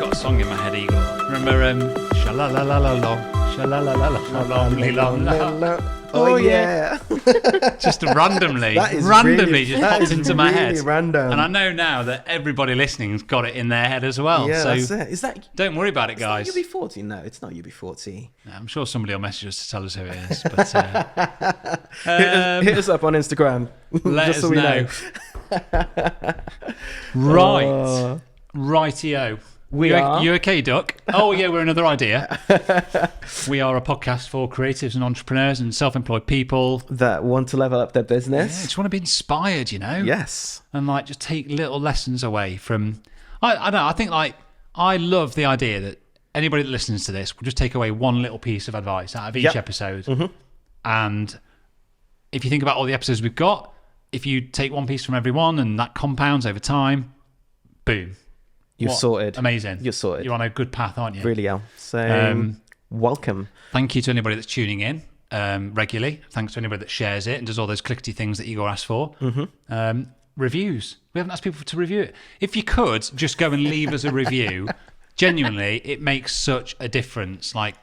got a song in my head, Eagle. Remember, sha-la-la-la-la-long, sha-la-la-la-la-long. Oh yeah. Just randomly just popped into my head. Random. And I know now that everybody listening's got it in their head as well. Yeah, so that's it. Is that? Don't worry about it, guys. Is that UB40? No, it's not UB40. No, I'm sure somebody will message us to tell us who it is. But hit us up on Instagram. Let just us so we know. Right. Rightio. You okay, Duck? Oh, yeah, we're another idea. We are a podcast for creatives and entrepreneurs and self-employed people that want to level up their business. Yeah, just want to be inspired, you know? Yes. And like just take little lessons away from... I don't know, I think like I love the idea that anybody that listens to this will just take away one little piece of advice out of each episode. Mm-hmm. And if you think about all the episodes we've got, if you take one piece from every one and that compounds over time, boom. You're sorted. Amazing. You're sorted. You're on a good path, aren't you? Really are. So, welcome. Thank you to anybody that's tuning in regularly. Thanks to anybody that shares it and does all those clickety things that Igor asked for. Mm-hmm. Reviews. We haven't asked people to review it. If you could, just go and leave us a review. Genuinely, it makes such a difference. Like,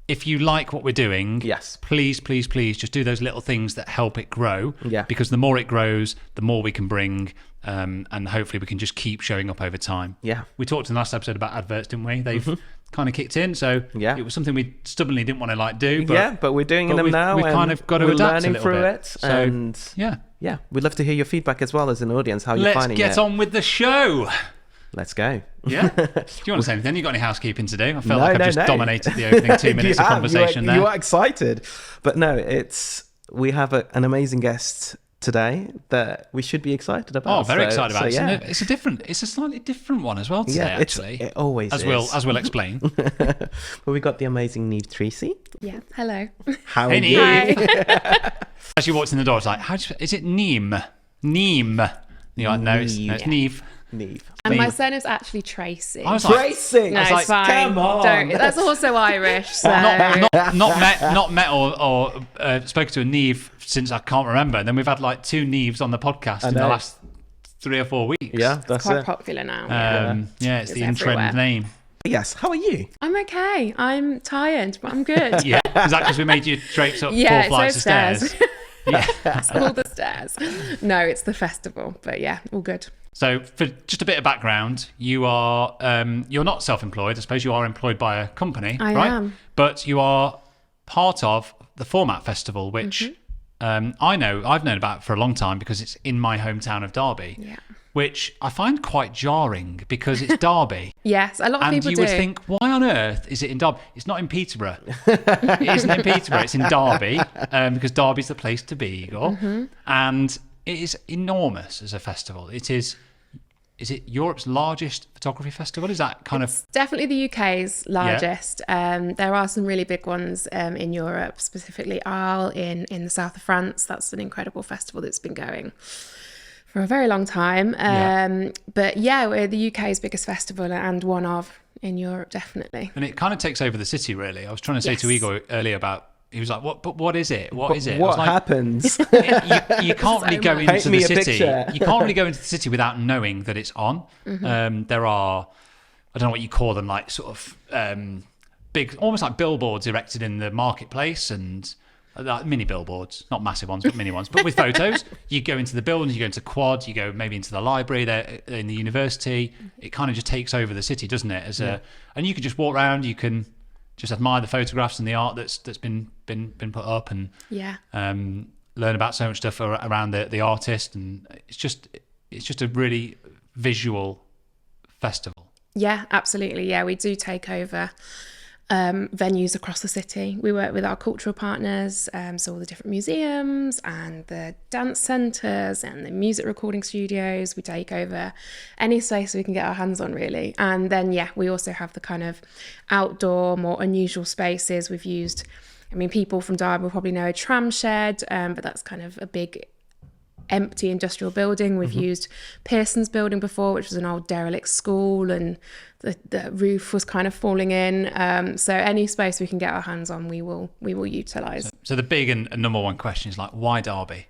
if you like what we're doing, yes, please just do those little things that help it grow. Yeah. Because the more it grows, the more we can bring, and hopefully we can just keep showing up over time. Yeah. We talked in the last episode about adverts, didn't we? They've kind of kicked in, so it was something we stubbornly didn't want to do. But, but we're doing them now. We've kind of got to adapt learning a little through bit. it, So, and yeah, we'd love to hear your feedback as well as an audience. How you're finding it? Let's get on with the show. Let's go. Yeah. Do you want to say anything? You got any housekeeping to do? I felt like I've just dominated the opening 2 minutes of conversation there. You are excited. But no, we have an amazing guest today that we should be excited about. Oh, very excited about it. Yeah. It's a slightly different one as well today, actually. It always is. As we'll explain. But we got the amazing Niamh Treacy. Yeah, hello. How are you? Hi. As you walked in the door, it's like, is it Niamh? Niamh. You're like, no, it's Niamh. Niamh. And my surname's actually Tracy. I was like, Tracy! No, it's fine. Come on. That's also Irish. So. not met or spoken to a Niamh since I can't remember. And then we've had like 2 Niamhs on the podcast in the last 3 or 4 weeks. Yeah, that's quite popular now. It's the in-trend name. Yes, how are you? I'm okay. I'm tired, but I'm good. Yeah, is that because we made you traipse up 4 flights of stairs? Yeah, it's all the stairs. No, it's the festival, but yeah, all good. So, for just a bit of background, you are you're not self-employed. I suppose you are employed by a company, right? I am. But you are part of the Format Festival, which I've known about for a long time because it's in my hometown of Derby. Yeah. Which I find quite jarring because it's Derby. Yes, a lot of people do. And you would think, why on earth is it in Derby? It's not in Peterborough. It isn't in Peterborough. It's in Derby because Derby's the place to be, Igor. Mm-hmm. And it is enormous as a festival. Is it Europe's largest photography festival? Is that kind It's definitely the UK's largest. Yeah. There are some really big ones in Europe, specifically Arles in the south of France. That's an incredible festival that's been going for a very long time. But yeah, we're the UK's biggest festival and one of in Europe, definitely. And it kind of takes over the city, really. I was trying to say to Igor earlier about, he was like, what is it? What is it? What happens? You can't really go into the city. Picture. You can't really go into the city without knowing that it's on. Mm-hmm. There are, I don't know what you call them, like sort of big, almost like billboards erected in the marketplace and mini billboards, not massive ones, but mini ones. But with photos, you go into the buildings, you go into Quad, you go maybe into the library there in the university. It kind of just takes over the city, doesn't it? And you can just walk around. You can just admire the photographs and the art that's been put up, and learn about so much stuff around the artist. And it's just a really visual festival. Yeah, absolutely. Yeah, we do take over venues across the city. We work with our cultural partners, so all the different museums and the dance centres and the music recording studios. We take over any space we can get our hands on, really. And then, we also have the kind of outdoor, more unusual spaces. We've used, people from Derby will probably know a tram shed, but that's kind of a big empty industrial building. We've used Pearson's building before, which was an old derelict school, and the roof was kind of falling in. So any space we can get our hands on, we will utilise. So the big and number one question is like, why Derby?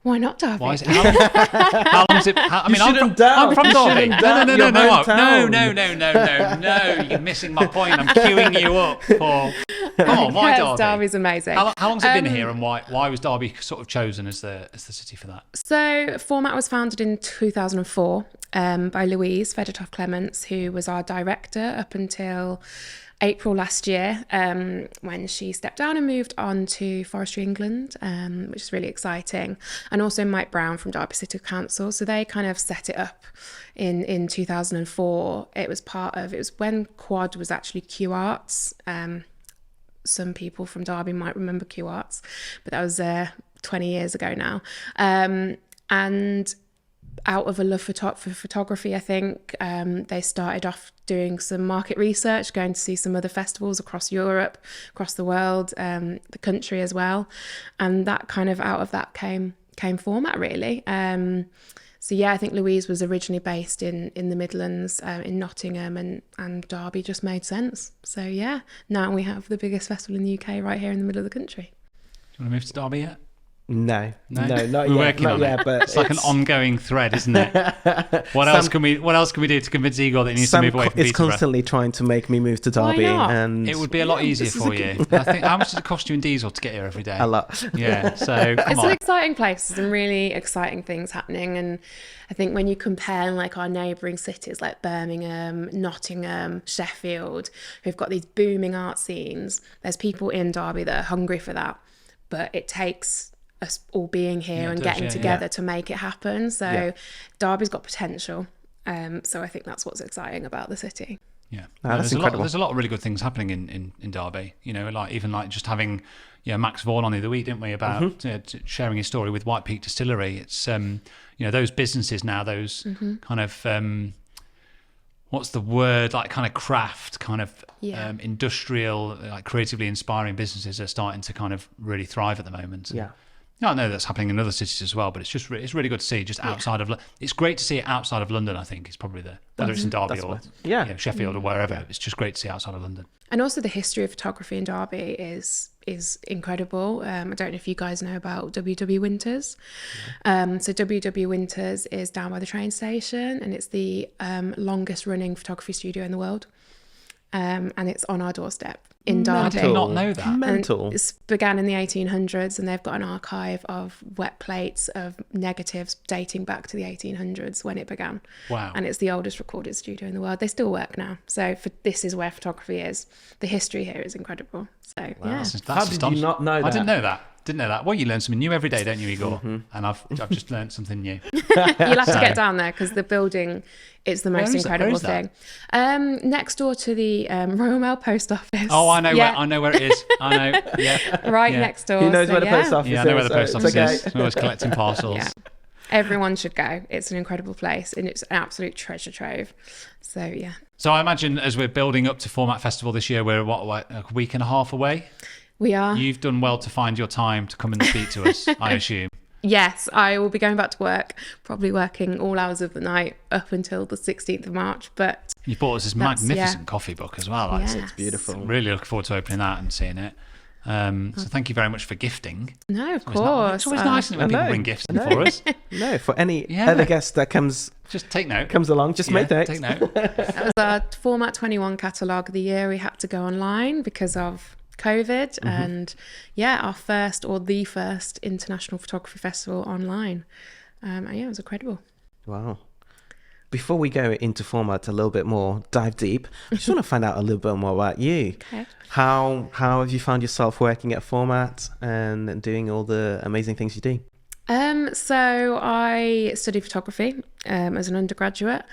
Why not Derby? Why is it? How long is it? I mean, shouldn't doubt. I'm from You Derby. shouldn't doubt No. your No. You're missing my point. I'm queuing you up for. Come on, why Yes, Derby? Derby's amazing. How long's it been here, and why was Derby sort of chosen as the city for that? So, Format was founded in 2004 by Louise Fedotov-Clements, who was our director up until April last year, when she stepped down and moved on to Forestry England, which is really exciting. And also Mike Brown from Derby City Council. So they kind of set it up in 2004. It was when Quad was actually Q Arts. Some people from Derby might remember Q Arts, but that was 20 years ago now. And out of a love for photography, I think they started off doing some market research, going to see some other festivals across Europe, across the world, the country as well, and that kind of out of that came Format really. So yeah, I think Louise was originally based in the Midlands, in Nottingham, and Derby just made sense. So yeah, now we have the biggest festival in the UK right here in the middle of the country. Do you want to move to Derby yet? No, not We're yet. working Not on yet, it. but It's like an ongoing thread, isn't it? What else can we do to convince Igor that he needs to move away from It's Peterborough? constantly trying to make me move to Derby, not? and It would be a lot easier for you. I think. How much does it cost you in diesel to get here every day? a lot. Yeah. So come It's on. an exciting place. There's some really exciting things happening, and I think when you compare like our neighbouring cities like Birmingham, Nottingham, Sheffield, who've got these booming art scenes, there's people in Derby that are hungry for that, but it takes us all being here and getting together to make it happen. So Derby's got potential. So I think that's what's exciting about the city. Yeah, that's there's incredible. a lot of really good things happening in Derby. You know, like even like just having Max Vaughan on the other week, didn't we, about sharing his story with White Peak Distillery. It's those businesses now, those kind of what's the word, like kind of craft, kind of industrial, like creatively inspiring businesses are starting to kind of really thrive at the moment. Yeah. I know that's happening in other cities as well, but it's really good to see just outside of. It's great to see it outside of London. I think it's probably whether it's in Derby or Sheffield or wherever. It's just great to see outside of London. And also the history of photography in Derby is incredible. I don't know if you guys know about WW Winters. So WW Winters is down by the train station, and it's the longest running photography studio in the world. And it's on our doorstep in Derby. I did not know that. Mental. And it began in the 1800s, and they've got an archive of wet plates of negatives dating back to the 1800s when it began. Wow. And it's the oldest recorded studio in the world. They still work now. So this is where photography is. The history here is incredible. So yeah. That's How did you astonishing. not know that? I didn't know that. Well, you learn something new every day, don't you, Igor? And I've just learned something new. You'll have to get down there because the building is the most incredible thing. Next door to the Royal Mail Post Office. Oh, I know where it is. I know. Yeah. Right next door. He knows where the post office is. Yeah, I know where the post so office it's is. okay. I'm always collecting parcels. Yeah. Everyone should go. It's an incredible place, and it's an absolute treasure trove. So yeah. So I imagine as we're building up to Format Festival this year, we're a week and a half away? We are. You've done well to find your time to come and speak to us, I assume. Yes, I will be going back to work, probably working all hours of the night up until the 16th of March. But You bought us this magnificent coffee book as well. Yes. It's beautiful. Really looking forward to opening that and seeing it. So thank you very much for gifting. No, of It's course. It's always nice when I people know. bring gifts in I know. for us. No, for any Yeah. other guest that comes Just take note. along, just make notes. Take note. That was our Format 21 catalogue of the year. We had to go online because of COVID, and our first international photography festival online. And it was incredible. Wow. Before we go into Format a little bit more, dive deep, I just want to find out a little bit more about you. Okay. How have you found yourself working at Format and doing all the amazing things you do? So I studied photography as an undergraduate,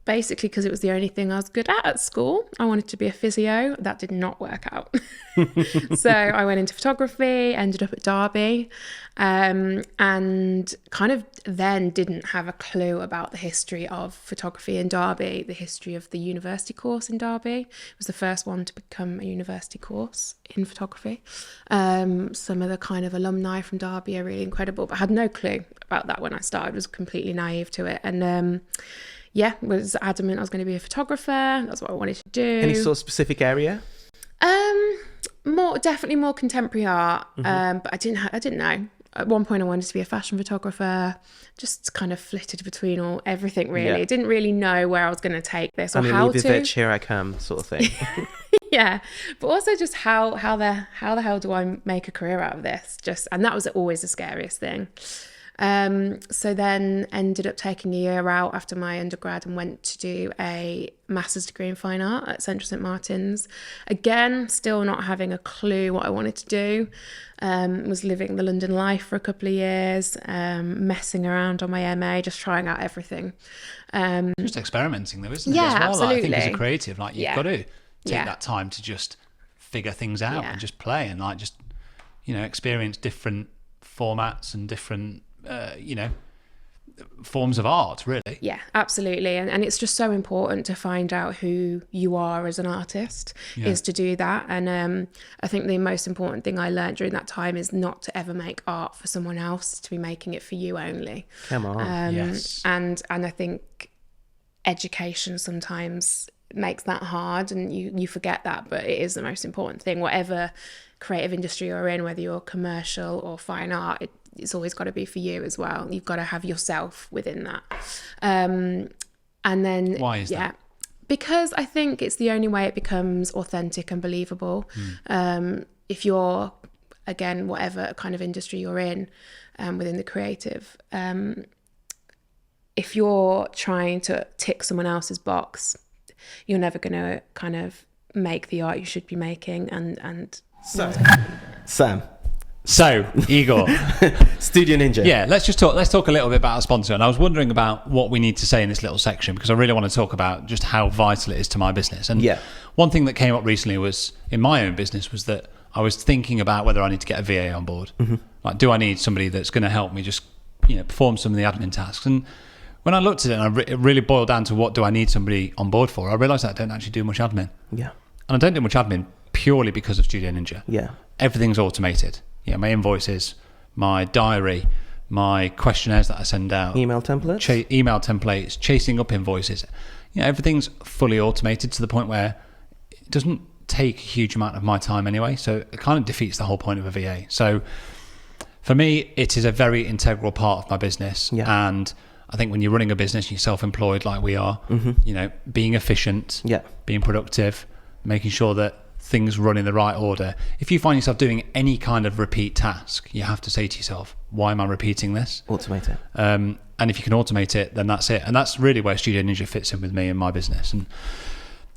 basically because it was the only thing I was good at school. I wanted to be a physio. That did not work out. So I went into photography, ended up at Derby, and kind of then didn't have a clue about the history of photography in Derby, the history of the university course in Derby. It was the first one to become a university course in photography. Some of the kind of alumni from Derby are really incredible, but I had no clue about that when I started. I was completely naive to it, and was adamant I was going to be a photographer. That's what I wanted to do. Any sort of specific area? Definitely more contemporary art. But I didn't know. at one point I wanted to be a fashion photographer, just kind of flitted between everything really. Didn't really know where I was going to take this or how to. Bitch, here I come sort of thing. Yeah, but also just how the hell do I make a career out of this? And that was always the scariest thing. So then ended up taking a year out after my undergrad and went to do a master's degree in fine art at Central St Martin's. Again, still not having a clue what I wanted to do. Was living the London life for a couple of years, messing around on my MA, just trying out everything. Just experimenting though, isn't it? Yeah, as well? absolutely. Like, I think as a creative, like you've got to take that time to just figure things out and just play and like just, experience different formats and different forms of art, really. Yeah, absolutely. And it's just so important to find out who you are as an artist, is to do that. And I think the most important thing I learned during that time is not to ever make art for someone else, to be making it for you only. Come on. Yes. And I think education sometimes makes that hard, and you forget that, but it is the most important thing. Whatever creative industry you're in, whether you're commercial or fine art, it's always got to be for you as well. You've got to have yourself within that. And then why is that? Because I think it's the only way it becomes authentic and believable. If you're, again, whatever kind of industry you're in, within the creative, if you're trying to tick someone else's box, you're never going to kind of make the art you should be making. And Sam. So, Igor. Studio Ninja. Yeah, let's talk a little bit about our sponsor. And I was wondering about what we need to say in this little section, because I really want to talk about just how vital it is to my business. And one thing that came up recently was, in my own business, was that I was thinking about whether I need to get a VA on board. Like, do I need somebody that's going to help me just, perform some of the admin tasks? And when I looked at it and it really boiled down to what do I need somebody on board for, I realised that I don't actually do much admin. Yeah. And I don't do much admin purely because of Studio Ninja. Yeah. Everything's automated. My invoices, my diary, my questionnaires that I send out. Email templates. Chasing up invoices. Everything's fully automated to the point where it doesn't take a huge amount of my time anyway. So it kind of defeats the whole point of a VA. So for me, it is a very integral part of my business. Yeah. And I think when you're running a business, you're self-employed like we are, being efficient, being productive, making sure that things run in the right order. If you find yourself doing any kind of repeat task, you have to say to yourself, why am I repeating this? Automate it. And if you can automate it, then that's it. And that's really where Studio Ninja fits in with me and my business. And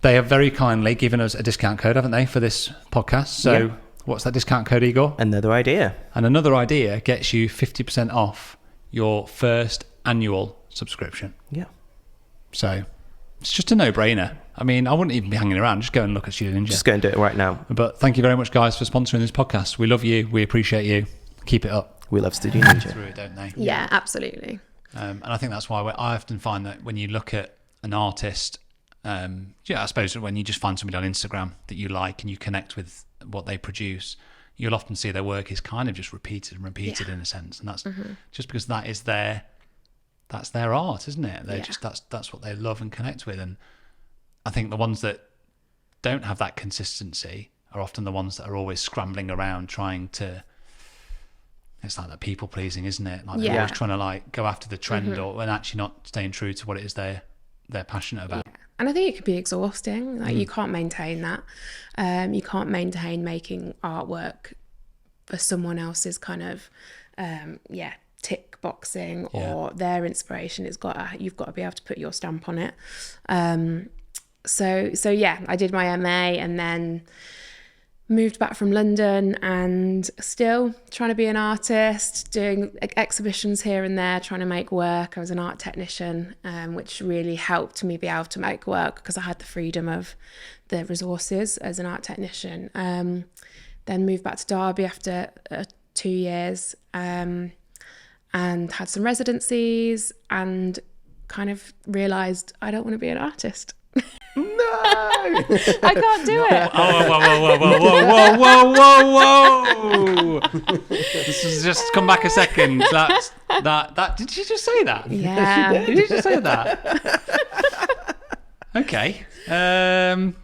they have very kindly given us a discount code, haven't they, for this podcast? So what's that discount code, Igor? Another idea. And another idea gets you 50% off your first annual subscription. Yeah. So it's just a no-brainer. I mean, I wouldn't even be hanging around. Just go and look at Studio Ninja. Just go and do it right now. But thank you very much, guys, for sponsoring this podcast. We love you. We appreciate you. Keep it up. We love Studio Ninja. Through, don't they? Yeah, absolutely. And I think that's why I often find that when you look at an artist, I suppose when you just find somebody on Instagram that you like and you connect with what they produce, you'll often see their work is kind of just repeated in a sense. And that's just because that's their art, isn't it? They just that's what they love and connect with. And I think the ones that don't have that consistency are often the ones that are always scrambling around trying to. It's like that people pleasing, isn't it? Like they're always trying to like go after the trend and actually not staying true to what it is they're passionate about. Yeah. And I think it can be exhausting. Like you can't maintain that. You can't maintain making artwork for someone else's kind of tick boxing or their inspiration. You've got to be able to put your stamp on it. So I did my MA and then moved back from London and still trying to be an artist, doing exhibitions here and there, trying to make work. I was an art technician, which really helped me be able to make work because I had the freedom of the resources as an art technician. Then moved back to Derby after 2 years and had some residencies and kind of realised I don't want to be an artist. No! I can't do it. Whoa. This has just come back a second. That did you just say that? Yeah. Did you just say that? Okay. Okay.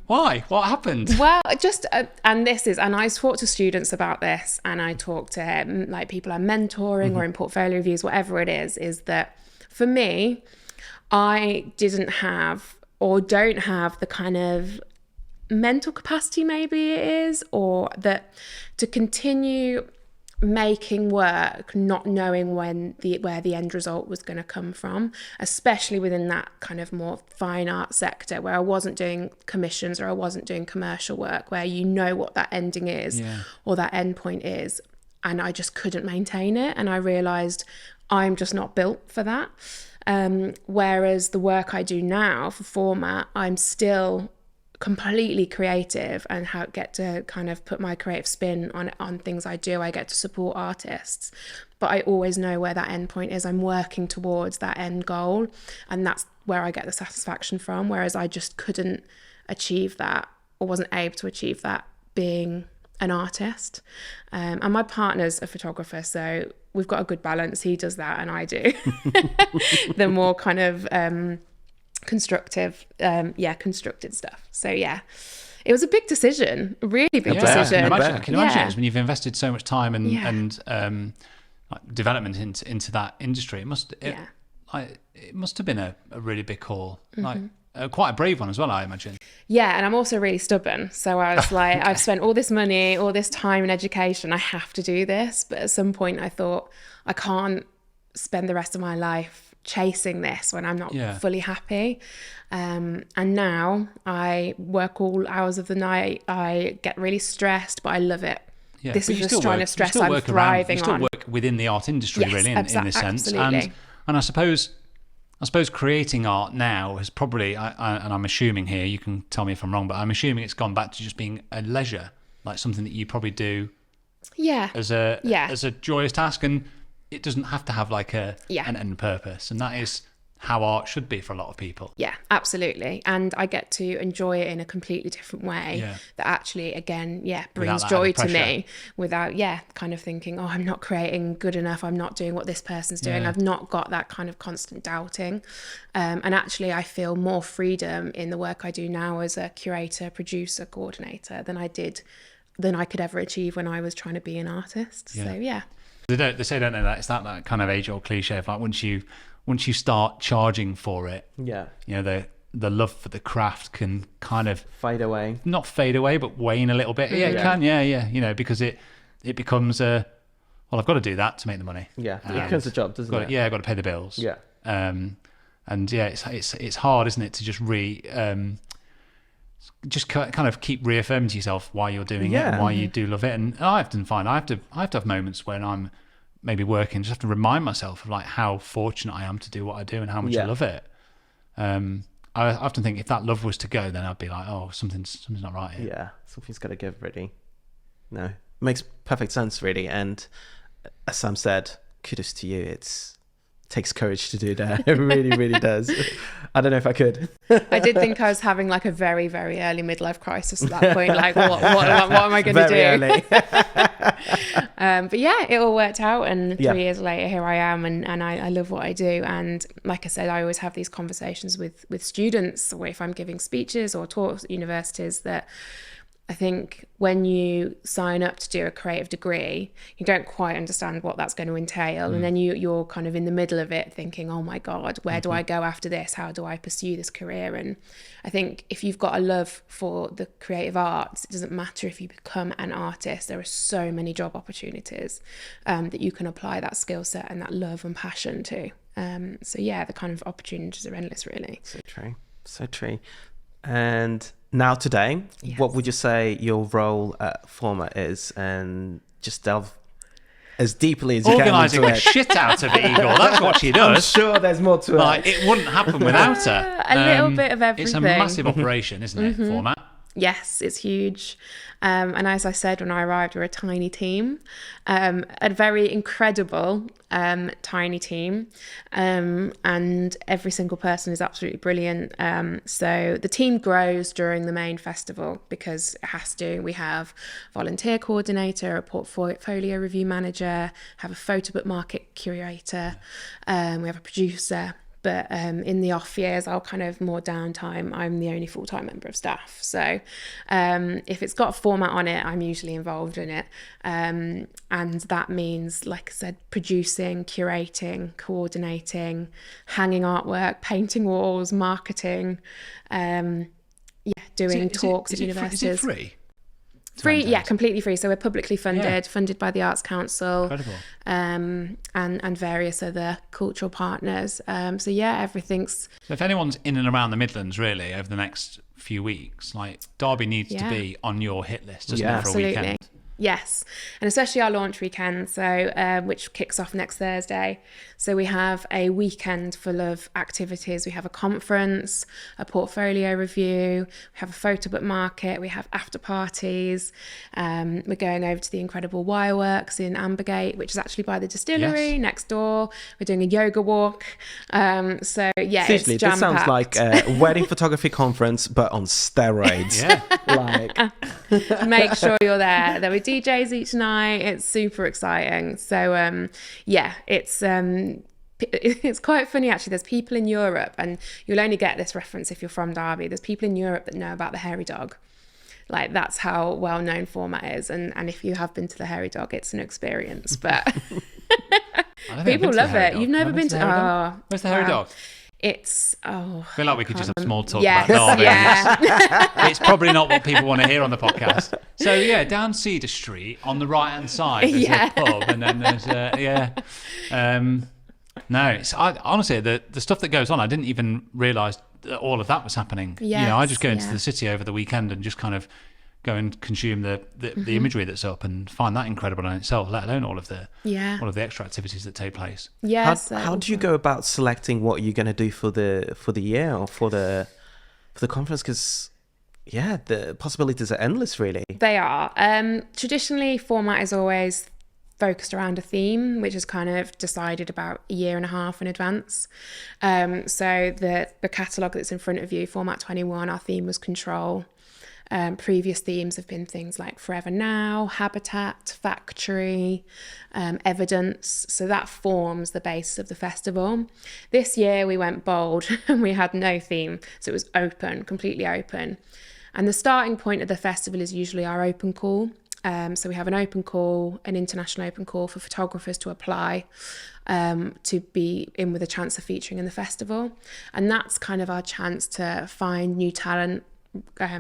Why? What happened? Well, just and I talk to students about this, and I talk to like people I'm mentoring or in portfolio reviews, whatever it is that for me, I didn't have or don't have the kind of mental capacity, maybe it is, or that to continue making work not knowing where the end result was going to come from, especially within that kind of more fine art sector where I wasn't doing commissions or I wasn't doing commercial work where you know what that ending is or that end point is, and I just couldn't maintain it, and I realized I'm just not built for that. Whereas the work I do now for Format, I'm still completely creative and get to kind of put my creative spin on things I do. I get to support artists, but I always know where that end point is. I'm working towards that end goal, and that's where I get the satisfaction from, whereas I just couldn't achieve that or wasn't able to achieve that being an artist. And my partner's a photographer, so we've got a good balance. He does that and I do the more kind of constructed stuff. So yeah, it was a big decision, a really big decision. I can imagine it is when you've invested so much time and like development into that industry. It must have been a really big call, like quite a brave one as well, I imagine. Yeah, and I'm also really stubborn, so I was like, I've spent all this money, all this time in education, I have to do this. But at some point I thought, I can't spend the rest of my life chasing this when I'm not fully happy. And now I work all hours of the night. I get really stressed, but I love it. Yeah, this is the kind of stress I'm thriving on. You still work within the art industry, really, in this sense. And I suppose creating art now has probably, and I'm assuming here, you can tell me if I'm wrong, but I'm assuming it's gone back to just being a leisure, like something that you probably do as a joyous task, and it doesn't have to have like an end purpose, and that is how art should be for a lot of people. Yeah, absolutely. And I get to enjoy it in a completely different way that actually, again, brings joy to me without, kind of thinking, oh, I'm not creating good enough. I'm not doing what this person's doing. I've not got that kind of constant doubting. And actually, I feel more freedom in the work I do now as a curator, producer, coordinator than I could ever achieve when I was trying to be an artist. Yeah. So, yeah. They say, don't know that it's that kind of age-old cliche of like once you start charging for it, you know, the love for the craft can kind of not fade away, but wane a little bit. Yeah, it can. Yeah. You know, because it becomes I've got to do that to make the money. Yeah, it becomes a job, doesn't it? Yeah, I've got to pay the bills. Yeah. And yeah, it's hard, isn't it, to just kind of keep reaffirming to yourself why you're doing it and why you do love it. And I often find I have to have moments when I'm maybe working, just have to remind myself of like how fortunate I am to do what I do and how much I love it. I often think if that love was to go, then I'd be like, oh, something's not right here. Yeah, something's got to give, really. No, it makes perfect sense, really. And as Sam said, kudos to you. It takes courage to do that. It really, really does. I don't know if I could. I did think I was having like a very, very early midlife crisis at that point. Like, what am I going to do? Early. But yeah, it all worked out. And 3 years later, here I am. And I love what I do. And like I said, I always have these conversations with students, or if I'm giving speeches or talks at universities, that I think when you sign up to do a creative degree, you don't quite understand what that's going to entail. And then you're kind of in the middle of it thinking, oh my God, where do I go after this? How do I pursue this career? And I think if you've got a love for the creative arts, it doesn't matter if you become an artist. There are so many job opportunities that you can apply that skill set and that love and passion to. So yeah, the kind of opportunities are endless, really. So true. And now today, what would you say your role at Format is? And just delve as deeply as you can. Organising the shit out of it, Igor. That's what she does. I'm sure there's more to it. It wouldn't happen without her. A little bit of everything. It's a massive operation, isn't it, Format? Yes, it's huge. And as I said, when I arrived, we're a tiny team, a very incredible tiny team. And every single person is absolutely brilliant. So the team grows during the main festival because it has to. We have a volunteer coordinator, a portfolio review manager, have a photo book market curator, we have a producer. But in the off years, I'll kind of more downtime, I'm the only full-time member of staff. So if it's got a format on it, I'm usually involved in it. And that means, like I said, producing, curating, coordinating, hanging artwork, painting walls, marketing, doing talks at universities. Is it free? Free, yeah, completely free. So we're publicly funded by the Arts Council, Incredible. And various other cultural partners. So yeah, everything's. So if anyone's in and around the Midlands really over the next few weeks, like Derby needs to be on your hit list, doesn't it, for absolutely. a weekend? Yes, and especially our launch weekend, so which kicks off next Thursday. So we have a weekend full of activities. We have a conference, a portfolio review, we have a photo book market, we have after parties. We're going over to the incredible Wireworks in Ambergate, which is actually by the distillery next door. We're doing a yoga walk. So yeah, seriously, it's jam-packed. this sounds like a wedding photography conference, but on steroids. Yeah. Make sure you're there. There'll be DJs each night. It's super exciting. So it's quite funny actually. There's people in Europe, and you'll only get this reference if you're from Derby. There's people in Europe that know about the Hairy Dog. Like, that's how well known format is. And if you have been to the Hairy Dog, it's an experience. But people love it. You've never been to Where's the Hairy Dog? It's I feel like we could just have small talk yes, about Derby. yeah. It's probably not what people want to hear on the podcast. So yeah, down Cedar Street on the right hand side there's a pub, and then there's no, it's honestly the stuff that goes on. I didn't even realise that all of that was happening. Yes, I just go into the city over the weekend and just kind of go and consume the imagery that's up and find that incredible in itself, let alone all of the extra activities that take place. Yes. How do you go about selecting what you're going to do for the year or for the conference? Because the possibilities are endless, really. They are. Traditionally, format is always focused around a theme, which is kind of decided about a year and a half in advance. So the catalogue that's in front of you, Format 21, our theme was control. Previous themes have been things like Forever Now, Habitat, Factory, Evidence. So that forms the basis of the festival. This year we went bold and we had no theme. So it was open, completely open. And the starting point of the festival is usually our open call. So we have an open call, an international open call for photographers to apply to be in with a chance of featuring in the festival. And that's kind of our chance to find new talent,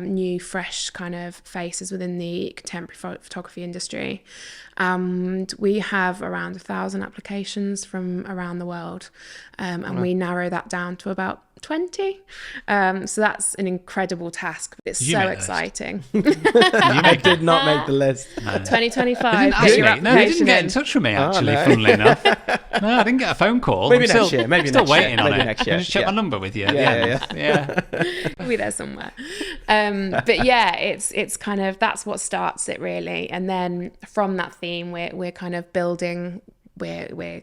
new fresh kind of faces within the contemporary photography industry. And we have around 1,000 applications from around the world, and we narrow that down to about 20. So that's an incredible task, but it's so exciting. I did not make the list. 2025. They didn't get in touch with me actually, funnily enough. No, I didn't get a phone call. Maybe next year. Still waiting on it. Next year. Can I just check my number with you? Yeah. We'll be there somewhere. But yeah, it's kind of, that's what starts it really. And then from that theme, we're kind of building, we're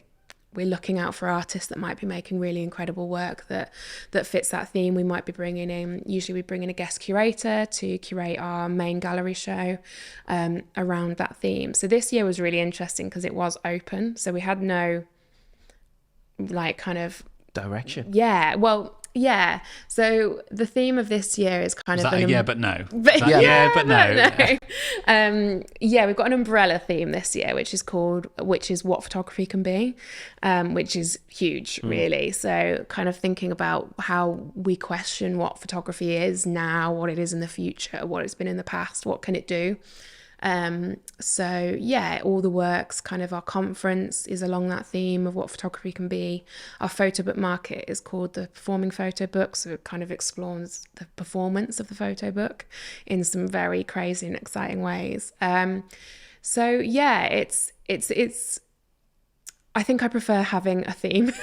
looking out for artists that might be making really incredible work that fits that theme. We might be bringing in, usually we bring in a guest curator to curate our main gallery show around that theme. So this year was really interesting because it was open. So we had no like kind of direction. Yeah. Well, yeah. So the theme of this year is kind of yeah, but no. But no. Yeah, we've got an umbrella theme this year, which is what photography can be, which is huge, really. So kind of thinking about how we question what photography is now, what it is in the future, what it's been in the past, what can it do. So yeah, all the works, kind of our conference is along that theme of what photography can be. Our photo book market is called the Performing Photo Book, so it kind of explores the performance of the photo book in some very crazy and exciting ways. So yeah, it's I think I prefer having a theme.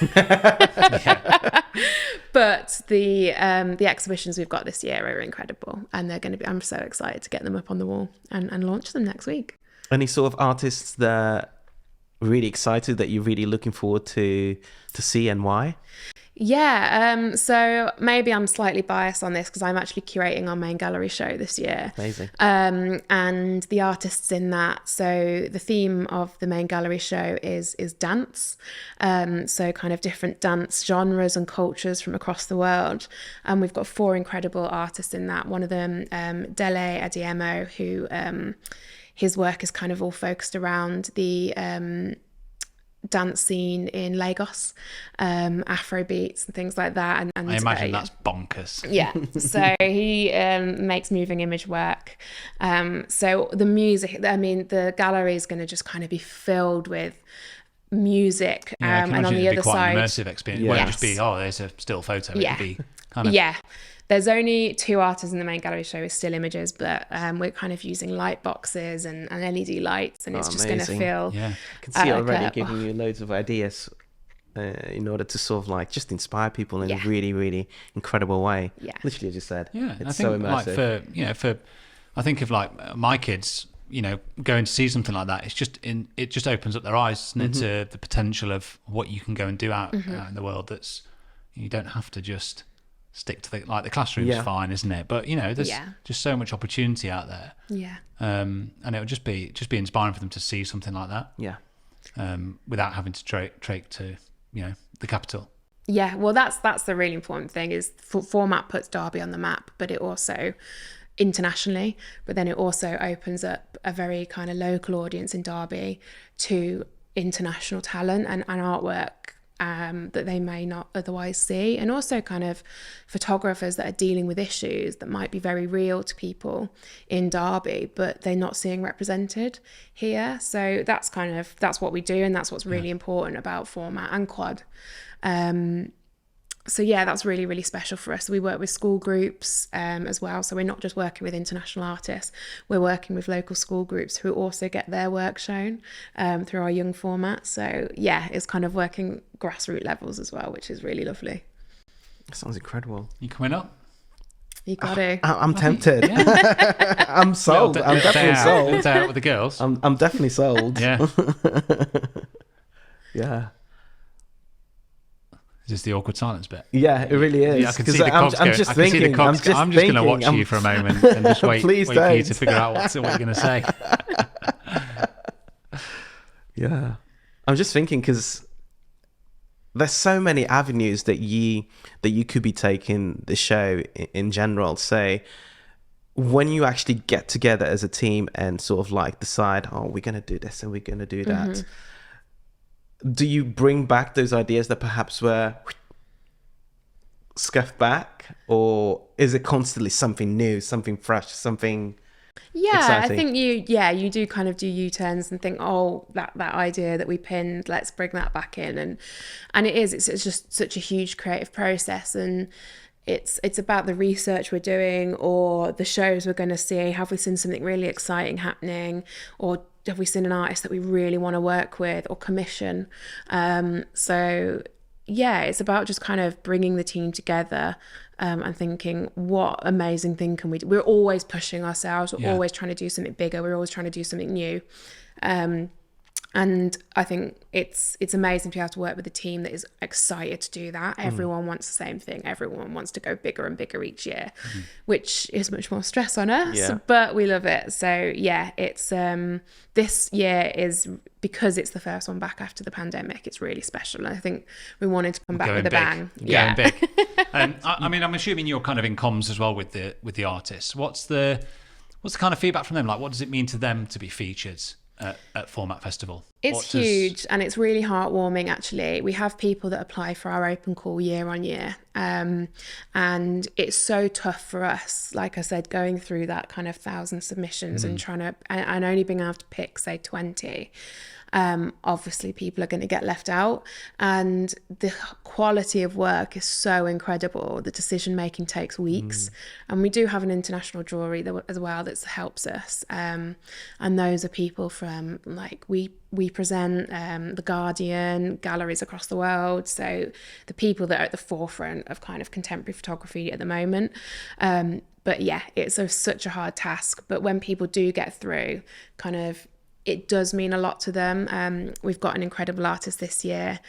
But the exhibitions we've got this year are incredible, and they're going to be, I'm so excited to get them up on the wall and launch them next week. Any sort of artists that are really excited that you're really looking forward to see, and why? Yeah, so maybe I'm slightly biased on this because I'm actually curating our main gallery show this year. Amazing. And the artists in that. So the theme of the main gallery show is dance. So kind of different dance genres and cultures from across the world. And we've got 4 incredible artists in that. One of them, Dele Adiemo, who his work is kind of all focused around the dance scene in Lagos, Afro beats and things like that. And I imagine that's bonkers. Yeah, so he makes moving image work. So the music, I mean, the gallery is going to just kind of be filled with music. Yeah, I can and on imagine the it'd be other quite side, an immersive experience. It won't just be, oh, there's a still photo. Yeah. It'd be kind of... Yeah. There's only 2 artists in the main gallery show with still images, but we're kind of using light boxes and LED lights, and it's just going to feel... Yeah. I can see it already like giving you loads of ideas in order to sort of like just inspire people in a really, really incredible way. Yeah. Literally, as you said. Yeah, It's I so think immersive. like I think of like my kids, going to see something like that. It just opens up their eyes, doesn't it, to the potential of what you can go and do out in the world. You don't have to just stick to the classroom's fine, isn't it? But there's just so much opportunity out there. Yeah. And it would just be inspiring for them to see something like that. Yeah. Without having to trek to the capital. Yeah, well, that's the really important thing is format puts Derby on the map, but it also internationally, but then it also opens up a very kind of local audience in Derby to international talent and artwork that they may not otherwise see, and also kind of photographers that are dealing with issues that might be very real to people in Derby, but they're not seeing represented here. So that's what we do, and that's what's really important about format and quad. So yeah, that's really, really special for us. We work with school groups as well. So we're not just working with international artists, we're working with local school groups who also get their work shown through our young format. So yeah, it's kind of working grassroots levels as well, which is really lovely. That sounds incredible. You coming up? You got to. I'm tempted. I'm sold. I'm definitely sold. Day out with the girls. I'm definitely sold. Yeah. Yeah. Is this the awkward silence bit? Yeah, it really is. Yeah, I can see the cogs going. just I can see the thinking. cogs. I'm just going to watch you for a moment and just wait, Please wait for you don't. to figure out what you're going to say. Yeah, I'm just thinking because there's so many avenues that you could be taking the show in general. So when you actually get together as a team and sort of like decide, oh, we're going to do this and we're going to do that. Do you bring back those ideas that perhaps were scuffed back, or is it constantly something new, something fresh, something exciting? I think you do kind of do U-turns and think, oh, that idea that we pinned, let's bring that back in, and it's just such a huge creative process, and it's about the research we're doing or the shows we're going to see. Have we seen something really exciting happening, or have we seen an artist that we really want to work with or commission? So yeah, it's about just kind of bringing the team together and thinking, what amazing thing can we do? We're always pushing ourselves. We're always trying to do something bigger. We're always trying to do something new. And I think it's amazing to be able to work with a team that is excited to do that. Everyone wants the same thing. Everyone wants to go bigger and bigger each year, which is much more stress on us, but we love it. So yeah, it's this year is, because it's the first one back after the pandemic, it's really special. And I think we wanted to come back with a bang. Going big. I mean, I'm assuming you're kind of in comms as well with the artists. What's the kind of feedback from them? Like, what does it mean to them to be featured at Format Festival? It's huge, and it's really heartwarming, actually. We have people that apply for our open call year on year, and it's so tough for us, like I said, going through that kind of 1,000 submissions and trying to and only being able to pick, say, 20. Obviously people are going to get left out, and the quality of work is so incredible. The decision making takes weeks, and we do have an international jury as well that helps us, and those are people from, like, we present The Guardian, galleries across the world, so the people that are at the forefront of kind of contemporary photography at the moment. But yeah, it's such a hard task, but when people do get through, kind of, it does mean a lot to them. We've got an incredible artist this year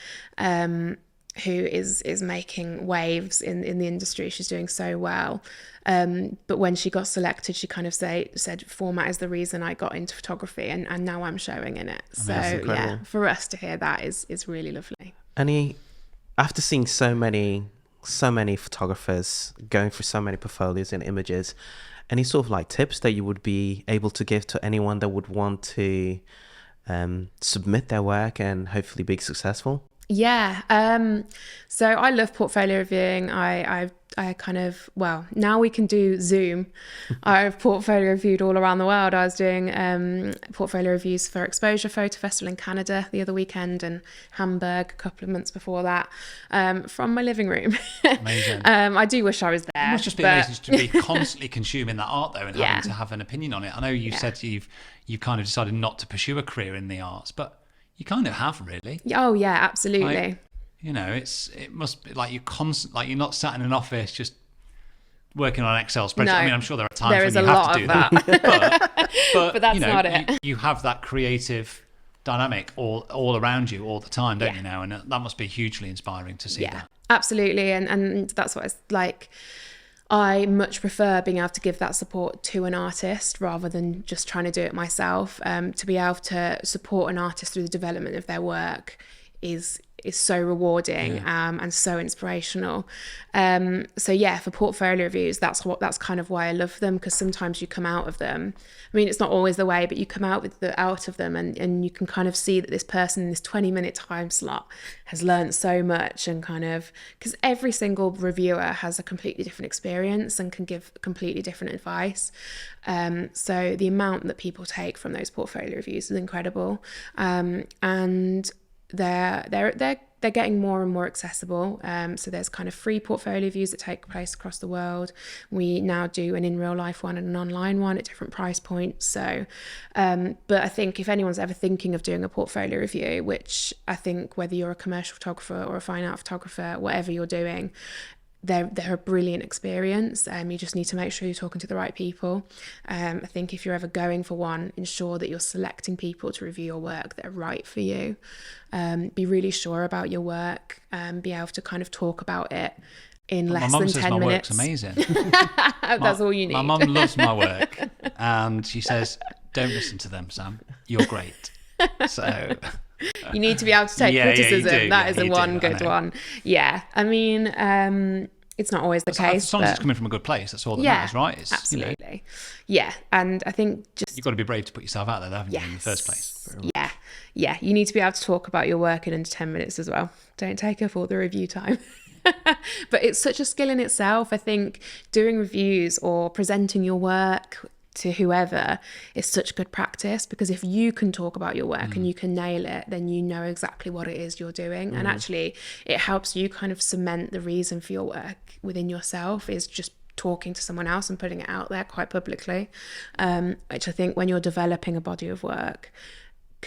who is making waves in the industry. She's doing so well. But when she got selected, she kind of said format is the reason I got into photography, and now I'm showing in it. So yeah, for us to hear that is really lovely. After seeing so many photographers going through so many portfolios and images, any sort of like tips that you would be able to give to anyone that would want to submit their work and hopefully be successful? Yeah. So I love portfolio reviewing. I kind of, well, now we can do Zoom. I've portfolio reviewed all around the world. I was doing portfolio reviews for Exposure Photo Festival in Canada the other weekend, and Hamburg a couple of months before that, from my living room. Amazing. I do wish I was there. It must just be amazing to be constantly consuming that art though, and having to have an opinion on it. I know you said you've kind of decided not to pursue a career in the arts, but you kind of have, really. Oh yeah, absolutely. Like, you know, it must be like you're not sat in an office just working on an Excel spreadsheet. No, I mean, I'm sure there are times there when you is a have lot to do of that. But that's you know, not it. You have that creative dynamic all around you all the time, don't you now? And that must be hugely inspiring to see that. Absolutely. And that's what it's like. I much prefer being able to give that support to an artist rather than just trying to do it myself. To be able to support an artist through the development of their work is so rewarding and so inspirational. So yeah, for portfolio reviews, that's kind of why I love them, because sometimes you come out of them. I mean, it's not always the way, but you come out of them and you can kind of see that this person in this 20-minute time slot has learned so much, and kind of, because every single reviewer has a completely different experience and can give completely different advice. So the amount that people take from those portfolio reviews is incredible. And they're getting more and more accessible. So there's kind of free portfolio reviews that take place across the world. We now do an in real life one and an online one at different price points. So, but I think if anyone's ever thinking of doing a portfolio review, which I think whether you're a commercial photographer or a fine art photographer, whatever you're doing, they're a brilliant experience. You just need to make sure you're talking to the right people. I think if you're ever going for one, ensure that you're selecting people to review your work that are right for you. Be really sure about your work, be able to kind of talk about it in less than 10 minutes. My mum says my work's amazing. That's all you need. My mum loves my work, and she says, don't listen to them, Sam. You're great. So... You need to be able to take criticism. Yeah, that is one good one. Yeah. I mean, it's not always the case. As long as it's coming from a good place, that's all that matters, right? It's, absolutely. You know, yeah. And I think just... You've got to be brave to put yourself out there, haven't you, in the first place? Yeah. Yeah. You need to be able to talk about your work in under 10 minutes as well. Don't take up all the review time. But it's such a skill in itself. I think doing reviews or presenting your work to whoever is such good practice, because if you can talk about your work and you can nail it, then you know exactly what it is you're doing. And actually it helps you kind of cement the reason for your work within yourself, is just talking to someone else and putting it out there quite publicly, which I think when you're developing a body of work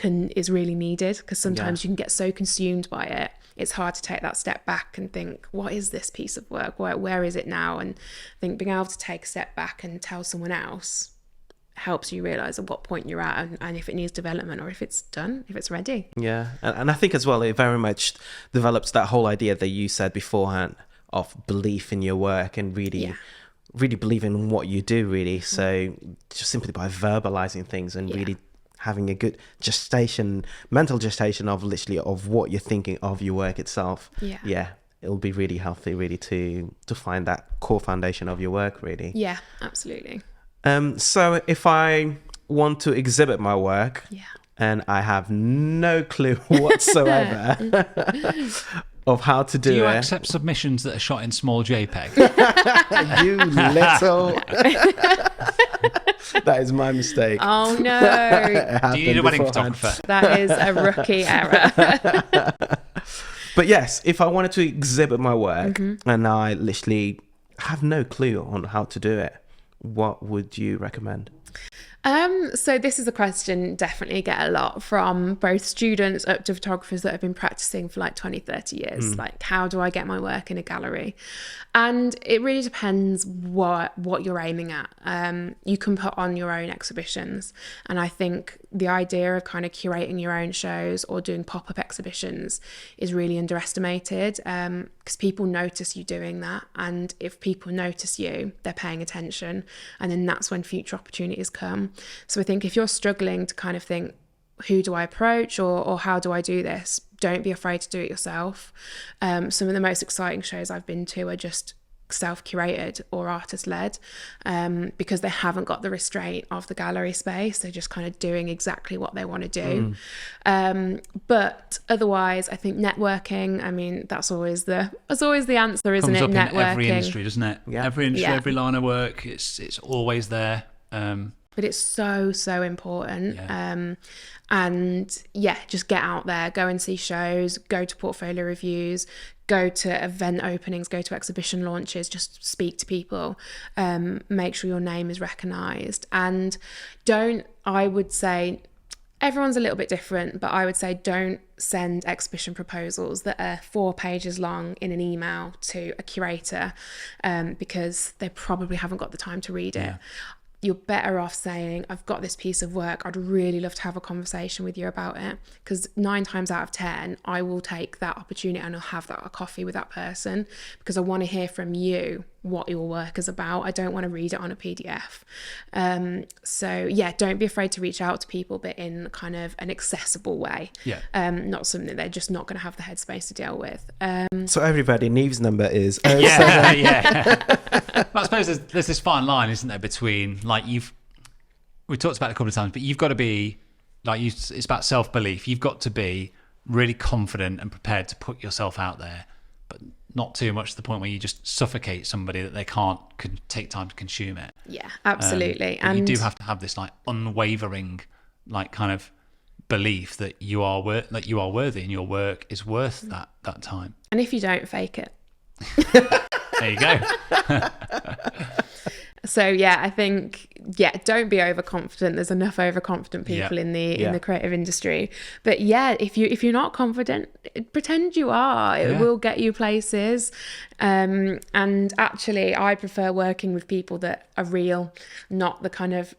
is really needed, because sometimes you can get so consumed by it, it's hard to take that step back and think, what is this piece of work, where is it now? And I think being able to take a step back and tell someone else helps you realize at what point you're at, and if it needs development or if it's done, if it's ready. Yeah. And I think as well, it very much develops that whole idea that you said beforehand of belief in your work and really believe in what you do, really. So just simply by verbalizing things and really having a good mental gestation of literally of what you're thinking of your work itself. It'll be really healthy, really, to find that core foundation of your work, really. Yeah, absolutely. So if I want to exhibit my work and I have no clue whatsoever of how to do it. Do you accept submissions that are shot in small JPEG? You little... That is my mistake. Oh no. Do you need a wedding photographer? That is a rookie error. But yes, if I wanted to exhibit my work and I literally have no clue on how to do it, what would you recommend? So this is a question definitely get a lot from both students up to photographers that have been practicing for like 20, 30 years. Like, how do I get my work in a gallery? And it really depends what you're aiming at. You can put on your own exhibitions. And I think the idea of kind of curating your own shows or doing pop-up exhibitions is really underestimated, because people notice you doing that. And if people notice you, they're paying attention. And then that's when future opportunities come. So I think if you're struggling to kind of think, who do I approach, or how do I do this? Don't be afraid to do it yourself. Some of the most exciting shows I've been to are just self-curated or artist-led, because they haven't got the restraint of the gallery space. They're just kind of doing exactly what they want to do. But otherwise, I think networking, I mean, that's always the answer, isn't Comes it? up Networking. in every industry, doesn't it? Yeah. Every industry, Yeah. every line of work, it's always there. But it's so important. Yeah. And yeah, just get out there, go and see shows, go to portfolio reviews, go to event openings, go to exhibition launches, just speak to people, make sure your name is recognised. And I would say, everyone's a little bit different, but I would say don't send exhibition proposals that are 4 pages long in an email to a curator, because they probably haven't got the time to read it. Yeah. You're better off saying, I've got this piece of work, I'd really love to have a conversation with you about it. Because 9 times out of 10, I will take that opportunity and I'll have a coffee with that person, because I want to hear from you what your work is about. I don't want to read it on a PDF. So yeah, don't be afraid to reach out to people, but in kind of an accessible way. Yeah. Not something that they're just not going to have the headspace to deal with. So everybody, Niamh's number is Yeah, yeah. But I suppose there's this fine line, isn't there, between, like, we talked about it a couple of times, but you've got to be, like, it's about self-belief. You've got to be really confident and prepared to put yourself out there, but not too much to the point where you just suffocate somebody that they can't take time to consume it. Yeah, absolutely. But And you do have to have this, like, unwavering, like, kind of belief that you are worthy and your work is worth that time. and if you don't, fake it. There you go. So yeah, I think, don't be overconfident. There's enough overconfident people in the creative industry. But yeah, if you're not confident, pretend you are. It will get you places. And actually, I prefer working with people that are real, not the kind of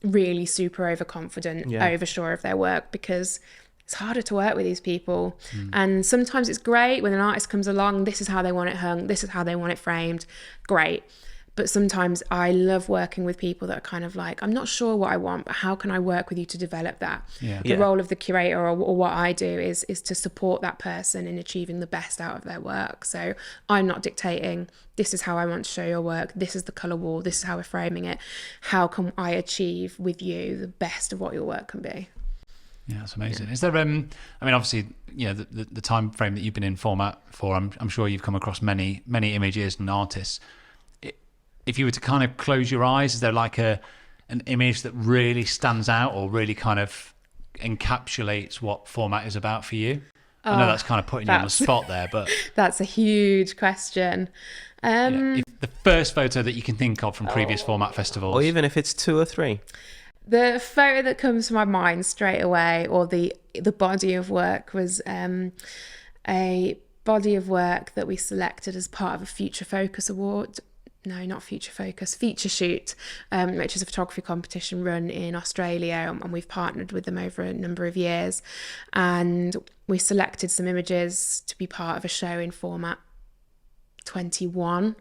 really super overconfident, oversure of their work, because it's harder to work with these people. And sometimes it's great when an artist comes along, this is how they want it hung, this is how they want it framed, great. But sometimes I love working with people that are kind of like, I'm not sure what I want, but how can I work with you to develop that? Yeah. The role of the curator, or what I do is to support that person in achieving the best out of their work. So I'm not dictating, this is how I want to show your work, this is the colour wall, this is how we're framing it. How can I achieve with you the best of what your work can be? Yeah, that's amazing. Is there, I mean, obviously, the time frame that you've been in format for, I'm sure you've come across many images and artists. If you were to kind of close your eyes, is there like an image that really stands out or really kind of encapsulates what format is about for you? I know that's kind of putting you on the spot there, but that's a huge question. If the first photo that you can think of from previous format festivals, or even if it's 2 or 3. The photo that comes to my mind straight away, or the body of work, was a body of work that we selected as part of a Future Focus award. No, not Future Focus, Feature Shoot, which is a photography competition run in Australia, and we've partnered with them over a number of years. And we selected some images to be part of a show in format 21,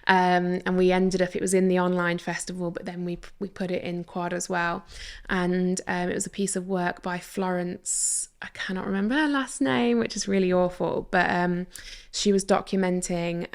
and we ended up, it was in the online festival, but then we put it in quad as well. And it was a piece of work by Florence, I cannot remember her last name, which is really awful, but she was documenting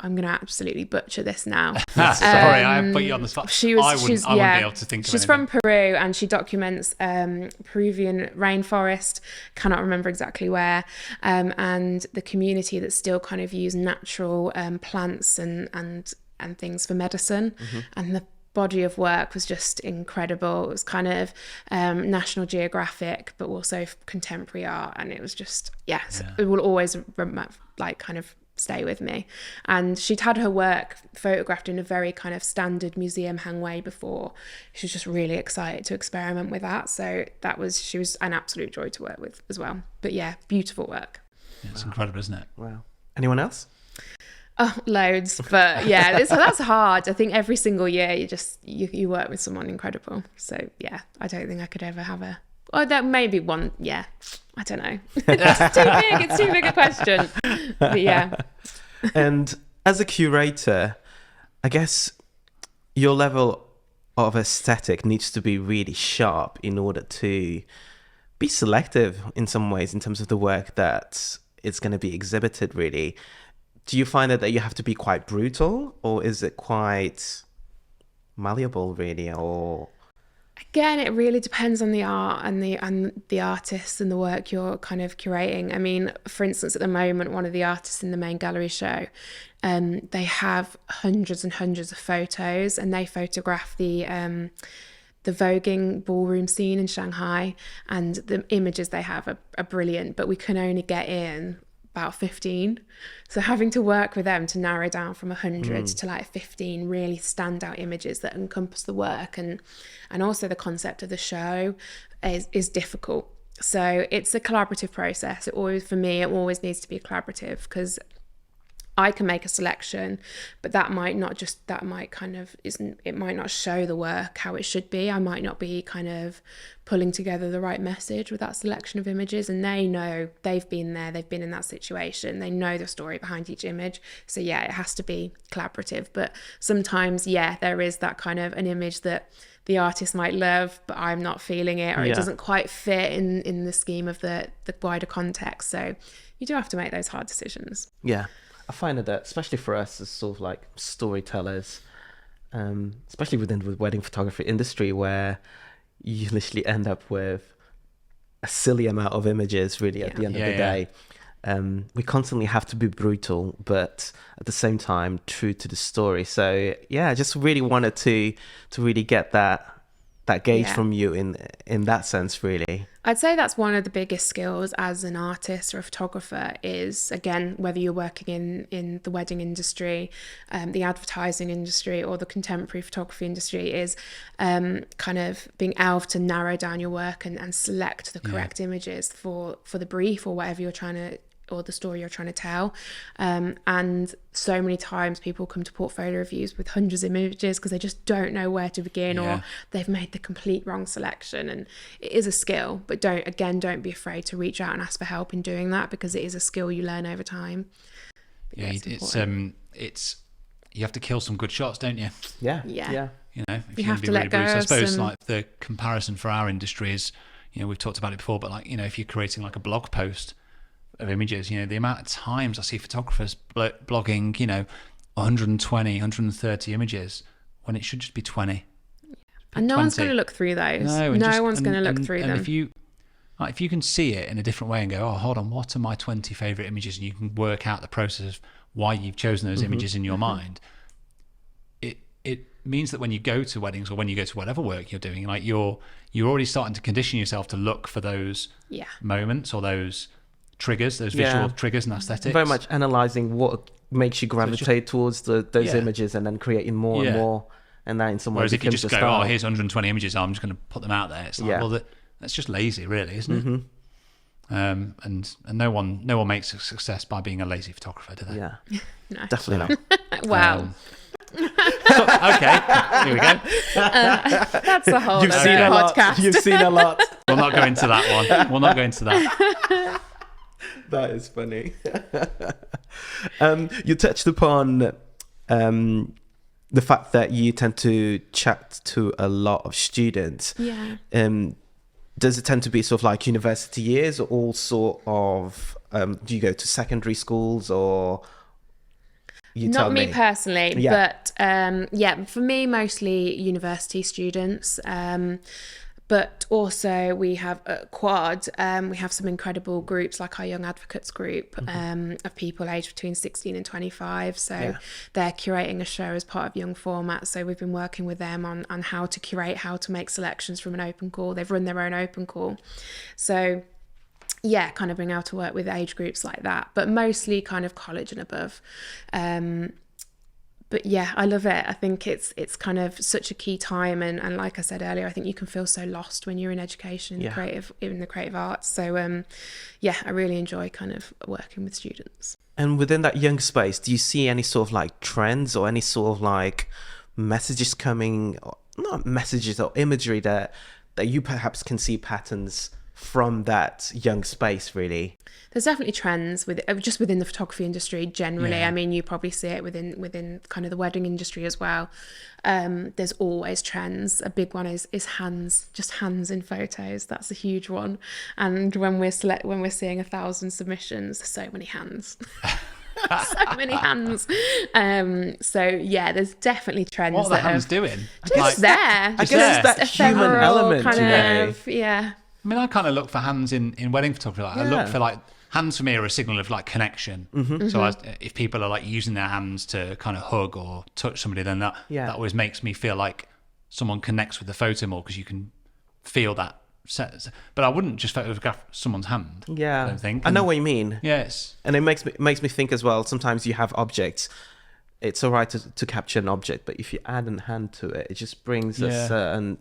I'm going to absolutely butcher this now. Sorry, I put you on the spot. I wouldn't be able to think of She's anything. from Peru, and she documents Peruvian rainforest, cannot remember exactly where, and the community that still kind of use natural plants and things for medicine. And the body of work was just incredible. It was kind of National Geographic, but also contemporary art, and it was just it will always kind of stay with me. And she'd had her work photographed in a very kind of standard museum hang way before. She was just really excited to experiment with that. So she was an absolute joy to work with as well. But yeah, beautiful work. Yeah, it's incredible, isn't it? Wow. Anyone else? Oh, loads. But yeah, that's hard. I think every single year you work with someone incredible. So yeah, I don't think I could ever have that maybe one. Yeah, I don't know. It's too big a question. But yeah. And as a curator, I guess your level of aesthetic needs to be really sharp in order to be selective in some ways in terms of the work that it's going to be exhibited, really. Do you find that you have to be quite brutal, or is it quite malleable, really? Or again, it really depends on the art and the artist and the work you're kind of curating. I mean, for instance, at the moment, one of the artists in the main gallery show, they have hundreds and hundreds of photos, and they photograph the voguing ballroom scene in Shanghai, and the images they have are brilliant, but we can only get in about 15. So having to work with them to narrow down from 100 to like 15 really standout images that encompass the work and also the concept of the show is difficult. So it's a collaborative process. It always needs to be collaborative, because I can make a selection, but it might not show the work how it should be. I might not be kind of pulling together the right message with that selection of images, and they know, they've been there, they've been in that situation, they know the story behind each image. So yeah, it has to be collaborative. But sometimes, yeah, there is that kind of an image that the artist might love, but I'm not feeling it, or it doesn't quite fit in the scheme of the wider context. So you do have to make those hard decisions. yeah. I find that, especially for us as sort of like storytellers, especially within the wedding photography industry, where you literally end up with a silly amount of images really at the end of the day. We constantly have to be brutal, but at the same time true to the story. So yeah, I just really wanted to really get that gauge from you in that sense, really. I'd say that's one of the biggest skills as an artist or a photographer is, again, whether you're working in the wedding industry, the advertising industry, or the contemporary photography industry, is kind of being able to narrow down your work and select the correct images for the brief or whatever you're trying to, or the story you're trying to tell. And so many times people come to portfolio reviews with hundreds of images because they just don't know where to begin, or they've made the complete wrong selection. And it is a skill, but don't be afraid to reach out and ask for help in doing that, because it is a skill you learn over time. But it's you have to kill some good shots, don't you? Yeah. You know, if you you're have going to be to really let go brutal. I of suppose some... like the comparison for our industry is, you know, we've talked about it before, but like, you know, if you're creating like a blog post of images, you know, the amount of times I see photographers blogging, you know, 120, 130 images when it should just be 20. And no one's going to look through those. No one's going to look through them. If you can see it in a different way and go, oh, hold on, what are my 20 favourite images? And you can work out the process of why you've chosen those images in your mind. It means that when you go to weddings or when you go to whatever work you're doing, like you're already starting to condition yourself to look for those moments or those triggers, those visual triggers and aesthetics. Very much analysing what makes you gravitate towards those images, and then creating more and more. And that in some ways, whereas if you just go, oh, here's 120 images, I'm just going to put them out there. It's like, well, that's just lazy, really, isn't it? And no one makes a success by being a lazy photographer, do they? Yeah, No. definitely not. Wow. Okay, here we go. That's a whole You've other seen a lot. podcast. You've seen a lot. We'll not go into that one. We'll not go into that. That is funny. You touched upon the fact that you tend to chat to a lot of students. Yeah. Does it tend to be sort of like university years, or all sort of, do you go to secondary schools, or you tell me? Not me personally, but for me, mostly university students. But also we have at Quad, we have some incredible groups like our Young Advocates group of people aged between 16 and 25. So they're curating a show as part of Young Format. So we've been working with them on how to curate, how to make selections from an open call. They've run their own open call. So kind of being able to work with age groups like that, but mostly kind of college and above. But yeah, I love it. I think it's kind of such a key time, and like I said earlier, I think you can feel so lost when you're in education, in the creative arts. So yeah, I really enjoy kind of working with students. And within that young space, do you see any sort of like trends or any sort of like messages coming, or not messages or imagery that you perhaps can see patterns from that young space, really? There's definitely trends within the photography industry generally. Yeah. I mean, you probably see it within kind of the wedding industry as well. There's always trends. A big one is hands, just hands in photos. That's a huge one. And when we're seeing 1,000 submissions, there's so many hands. So many hands. So yeah, there's definitely trends. What are the hands doing? Just there. I guess it's that human element to me. Yeah. I mean, I kind of look for hands in wedding photography. Like, I look for like, hands for me are a signal of like connection. So if people are like using their hands to kind of hug or touch somebody, then that always makes me feel like someone connects with the photo more, because you can feel that. But I wouldn't just photograph someone's hand. Yeah, I don't think. I know what you mean. Yes, and it makes me think as well. Sometimes you have objects. It's all right to capture an object, but if you add a hand to it, it just brings a certain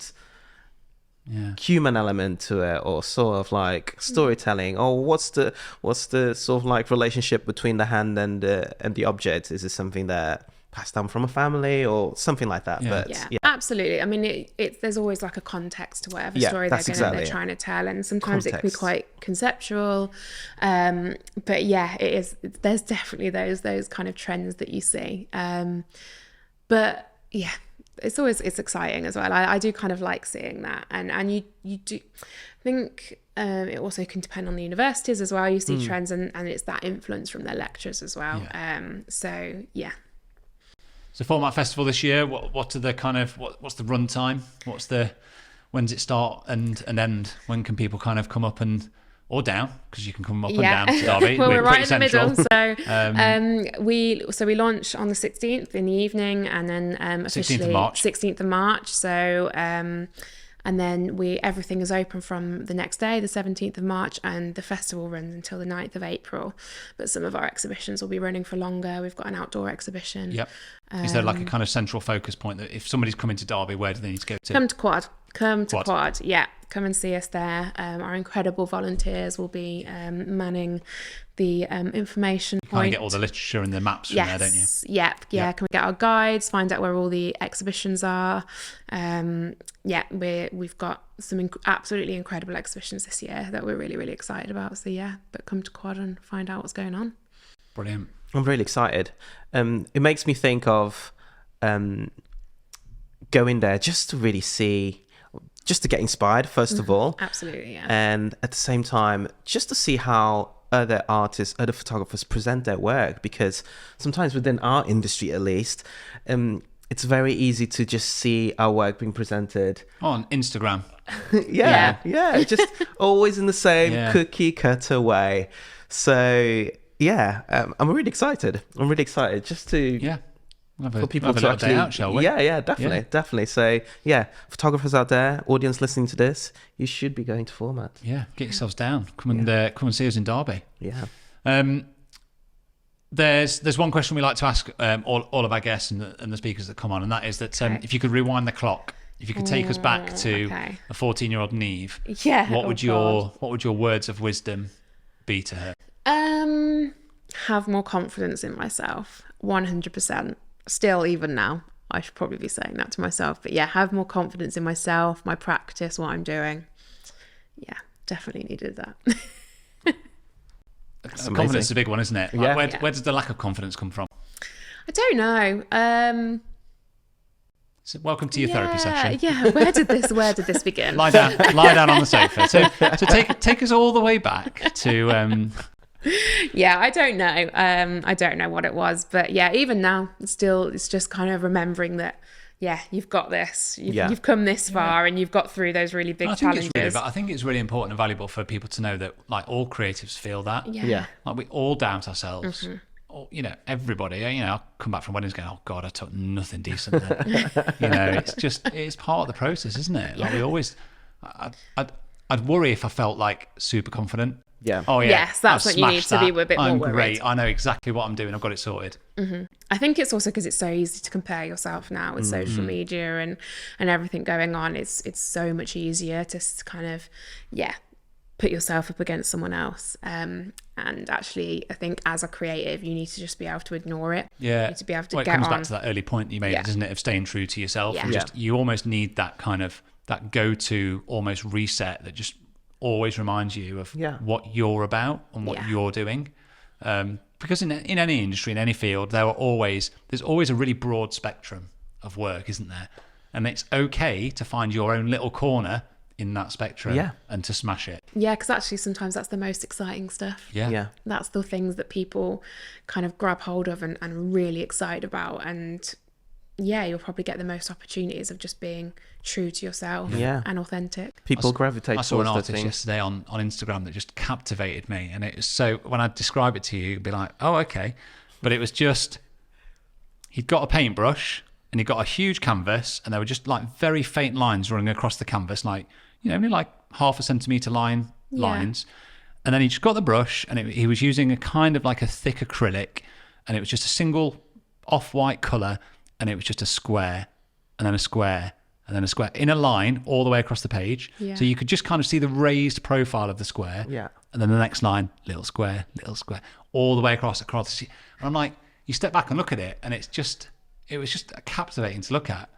human element to it, or sort of like storytelling. Or what's the sort of like relationship between the hand and the object? Is it something that passed down from a family or something like that? But absolutely. I mean, there's always like a context to whatever story they're trying to tell, and sometimes it can be quite conceptual. But yeah, it is. There's definitely those kind of trends that you see. But yeah, it's exciting as well. I do kind of like seeing that, and you do. I think it also can depend on the universities as well. You see trends, and it's that influence from their lectures as well. So yeah. So Format Festival this year, what are the kind of what's the run time? When does it start and end? When can people kind of come up or down? Because you can come up and down to Derby. Well, we're right in central. the middle. So we launch on the 16th in the evening, and then officially 16th of March. So and then everything is open from the next day, the 17th of March, and the festival runs until the 9th of April. But some of our exhibitions will be running for longer. We've got an outdoor exhibition. Yep. Is there like a kind of central focus point that if somebody's coming to Derby, where do they need to go to? Come to Quad. Yeah, come and see us there. Our incredible volunteers will be manning the information point. Kind of get all the literature and the maps from there, don't you? Yep. Can we get our guides, find out where all the exhibitions are? We've got some absolutely incredible exhibitions this year that we're really, really excited about. So yeah, but come to Quad and find out what's going on. Brilliant. I'm really excited. It makes me think of going there just to really see, just to get inspired, first of all. Absolutely, yeah. And at the same time, just to see how other artists, other photographers present their work, because sometimes within our industry at least, it's very easy to just see our work being presented on Instagram. Just always in the same cookie cutter way. So yeah, I'm really excited. Just to for people to actually, day out, shall we? Definitely. So yeah, photographers out there, audience listening to this, you should be going to Format. Yeah, get yourselves down. Come and see us in Derby. Yeah. There's one question we like to ask all of our guests and the speakers that come on, and that is that if you could rewind the clock, if you could take us back to a 14-year-old Niamh, what would your words of wisdom be to her? Have more confidence in myself, 100%. Still, even now, I should probably be saying that to myself. But yeah, have more confidence in myself, my practice, what I'm doing. Yeah, definitely needed that. Confidence is a big one, isn't it? Where does the lack of confidence come from? I don't know. So welcome to your therapy session. Yeah, where did this begin? Lie down on the sofa. So take us all the way back to. Yeah, I don't know. I don't know what it was, but yeah, even now, it's just kind of remembering that. Yeah, you've got this. You've come this far, and you've got through those really big challenges. I think it's really important and valuable for people to know that, like, all creatives feel that. Yeah. Like, we all doubt ourselves. Mm-hmm. Or, everybody. I'll come back from weddings going, oh God, I took nothing decent then. It's part of the process, isn't it? Like, we always. I'd worry if I felt like super confident Yeah. Oh yeah. Yes, that's I've what you need smashed to be that. a bit I'm more worried. great. I know exactly what I'm doing. I've got it sorted. I think it's also because it's so easy to compare yourself now with social media and everything going on. It's so much easier to kind of put yourself up against someone else. And actually, I think as a creative, you need to just be able to ignore it. Yeah. You need to be able to Well, it get comes on. back to that early point that you made, Yeah. doesn't it, of staying true to yourself. Yeah. And Yeah. just you almost need that kind of that go-to almost reset that just always reminds you of what you're about and what you're doing. Because in any industry, in any field, there's always a really broad spectrum of work, isn't there? And it's okay to find your own little corner in that spectrum and to smash it. Yeah, because actually sometimes that's the most exciting stuff. Yeah. That's the things that people kind of grab hold of and are really excited about. And you'll probably get the most opportunities of just being true to yourself and authentic. People gravitate I saw an towards the artist things. yesterday on Instagram that just captivated me, and it was so when I describe it to you, you'd be like, "Oh, okay," but it was just he'd got a paintbrush and he got a huge canvas, and there were just like very faint lines running across the canvas, like only like half a centimeter lines, and then he just got the brush and he was using a kind of like a thick acrylic, and it was just a single off-white color, and it was just a square, and then a square. And then a square in a line all the way across the page. Yeah. So you could just kind of see the raised profile of the square. Yeah. And then the next line, little square, all the way across. And I'm like, you step back and look at it, and it was just captivating to look at.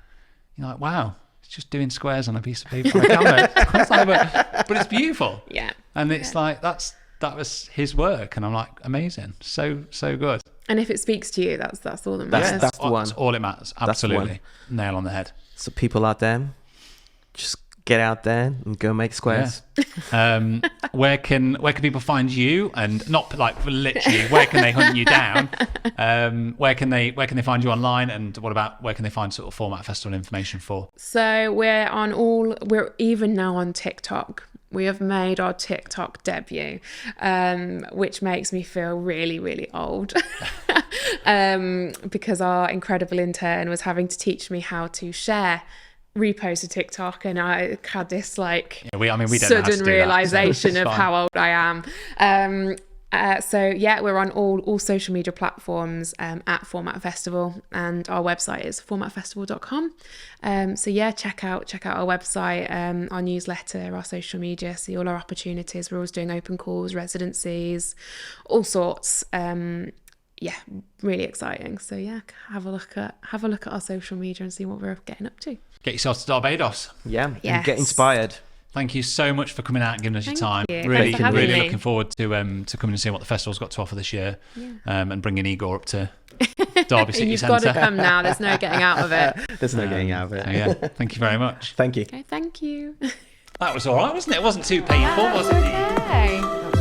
You're like, wow, it's just doing squares on a piece of paper on a canvas. But it's beautiful. Yeah. And it's like, that was his work. And I'm like, amazing. So good. And if it speaks to you, that's all that matters. That's the one. That's all it matters. That's the one. Absolutely. Nail on the head. So people out there, just get out there and go make squares. Where can people find you? And not like literally, where can they hunt you down? Where can they find you online? And what about where can they find sort of Format Festival information for? So we're even now on TikTok. We have made our TikTok debut, which makes me feel really, really old because our incredible intern was having to teach me how to repost a TikTok, and I had this like we don't know how to sudden do that, realization so of it's how old I am. We're on all social media platforms at Format Festival, and our website is formatfestival.com. Check out our website, our newsletter, our social media, see all our opportunities. We're always doing open calls, residencies, all sorts. Really exciting. So have a look at our social media and see what we're getting up to. Get yourself to Barbados. Yeah. Yes. And get inspired. Thank you so much for coming out and giving us your time. you. Really, Thanks for having really me. looking forward to coming and seeing what the festival's got to offer this year, and bringing Igor up to Derby City You've Centre. got to come now. There's no getting out of it. There's no getting out of it. So, yeah, thank you very much. Thank you. Okay, thank you. That was all right, wasn't it? It wasn't too painful, was it? Okay.